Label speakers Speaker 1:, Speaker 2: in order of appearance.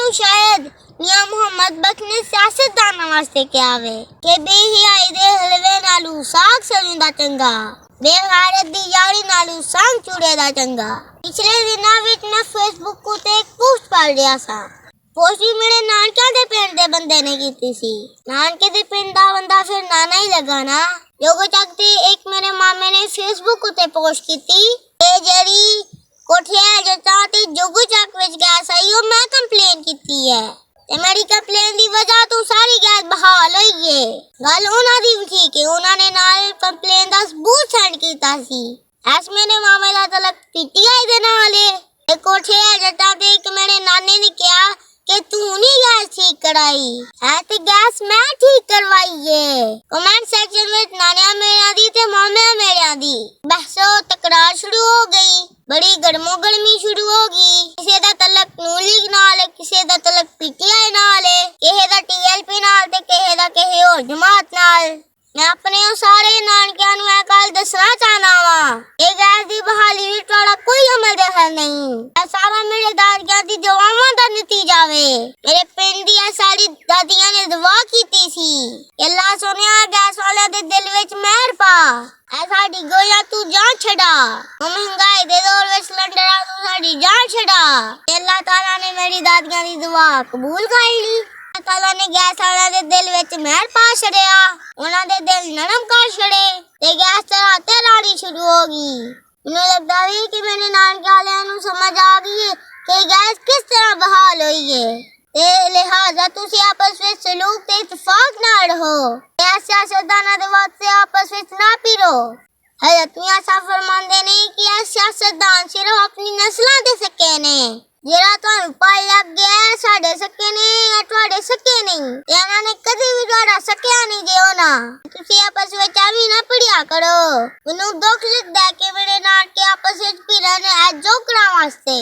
Speaker 1: ਨੂੰ ਸ਼ਾਇਦ ਮੀਆਂ ਮੁਹੰਮਦ ਬਖਸ਼ ਨੇ ਸਿਆਸਤਦਾਨਾਂ ਵਾਸਤੇ ਕਿਹਾ ਵੇ ਕਿ ਬੇਹਿਆਈ ਦੇ ਹਲਵੇ ਨਾਲੋਂ ਸਾਗ ਸਰੋਂ ਚੰਗਾ, ਬੇਗੈਰਤ ਦੀ ਯਾਰੀ ਨਾਲੋਂ ਸੰਗ ਚੂੜੇ ਦਾ ਚੰਗਾ। ਪਿਛਲੇ ਦਿਨਾਂ ਵਿੱਚ ਮੈਂ ਫੇਸਬੁੱਕ ਉਤੇ ਇੱਕ ਪੋਸਟ ਪੜ੍ਹ ਰਿਹਾ ਸਾਂ। ਪੋਸਟ ਵੀ ਮੇਰੇ ਨਾਨਕਿਆਂ ਦੇ ਪਿੰਡ ਦੇ ਬੰਦੇ ਨੇ ਕੀਤੀ ਸੀ। ਨਾਨਕੇ ਦੇ ਪਿੰਡ ਦਾ ਬੰਦਾ ਫਿਰ ਨਾਨਾ ਹੀ ਲੱਗਾ ਨਾ। ਜੋਗੋ ਚੱਕ ਤੇ ਇੱਕ ਮੇਰੇ ਮਾਮੇ ਨੇ ਫੇਸਬੁੱਕ ਉਤੇ ਪੋਸਟ ਕੀਤੀ ਇਹ ਜਿਹੜੀ ਕੋਠੀਆਂ ਜੱਟਾਂ ਤੇ ਜੋਗੋ ਚੱਕ ਵਿੱਚ ਗੈਸ ਆਈ ਉਹ ਮੈਂ ਕੰਪਲੇਨ ਕੀਤੀ ਹੈ ਤੇ ਮੇਰੀ ਕੰਪਲੇਨ ਦੀ ਵਜ੍ਹਾ ਤੋਂ ਸਾਰੀ ਗੈਸ ਬਹਾਲ ਹੋਈ ਏ। ਗੱਲ ਉਹਨਾਂ ਦੀ ਵੀ ਠੀਕ ਹੈ, ਉਹਨਾਂ ਨੇ ਨਾਲ ਕੰਪਲੇਨ ਦਾ ਸਬੂਤ ਸੈਂਡ ਕੀਤਾ ਸੀ। ਐਸ ਮੇਰੇ ਮਾਮੇ ਦਾ ਤਲਕ ਪੀਟੀਆਈ ਦੇ ਨਾਲ ਏ। ਕੋਠੀਆਂ ਜੱਟਾਂ ਤੇ ਇੱਕ ਮੇਰੇ ਨਾਨੇ ਨੇ ਕਿਹਾ कि तू नहीं गैस ठीक कराई है ते गैस मैं ठीक करवाई है। कमेंट सेक्शन में नानिया मेरिया दी ते मामिया मेरिया दी बहसो तकरार शुरू हो गई। बड़ी गरमो गर्मी शुरू हो गई। किसी दा तलक नून लीग नाल है, किसी दा तलक पीटीआई नाल है, किसी दा टीएलपी नाल ते किसी दा किसी होर जमात नाल। मैं अपने सारे नानकियां नूं इह गल दसना चाहना वा ये गैस दी बहाली विच तुहाडा कोई अमल दखल नहीं। सारा मेरे दादियां दी दुआवां दा नतीजा वे। मेरे पिंड दी सारी दादियां ने दुआ कीती सी अल्लाह सोनिया गैस वाले दे दिल विच मेहर पा साडी गोया तू जान छड़ा। महंगाई दे दौर विच सिलेंडरां तू साडी जान छड़ा। अल्लाह ताला ने मेरी दादियां दी दुआ कबूल कर ली। ताला ने गैस वाले दे दिल विच मेहर पा छड़िया, उन्हां दे दिल नरम कर छड़े ते गैस चलाते रानी शुरू हो गई। मैनूं लगदा वी कि मेरे नानके वालियां नूं समझ आ गई है कि गैस किस तरह बहाल हुई है ते लिहाजा तुसीं आपस विच सलूक ते इत्तफाक नाल रहो। सियासतदानां दे वास्ते आपस विच ना पिरो। हज़रत मियां साहब फरमांदे ने कि सियासतदान सिर्फ अपनी नस्लां दे सके ने। ਜਿਹੜਾ ਤੁਹਾਨੂੰ ਪਲ ਲੱਗ ਗਿਆ ਸਾਡੇ ਸਕੇ ਨੇ ਜਾਂ ਤੁਹਾਡੇ ਸਕੇ ਨਹੀਂ ਤੇ ਇਹਨਾਂ ਨੇ ਕਦੇ ਵੀ ਤੁਹਾਡਾ ਸਕਿਆ ਨਹੀਂ ਜੇ ਹੋਣਾ। ਤੁਸੀਂ ਆਪਸ ਵਿੱਚ ਵੀ ਨਾ ਪੜਿਆ ਕਰੋ। ਮੈਨੂੰ ਦੁੱਖ ਲੱਗਦਾ ਕਿ ਮੇਰੇ ਨਾਨਕੇ ਆਪਸ ਵਿੱਚ ਭਿੜਨ ਐ ਜੋਕਰਾਂ ਵਾਸਤੇ।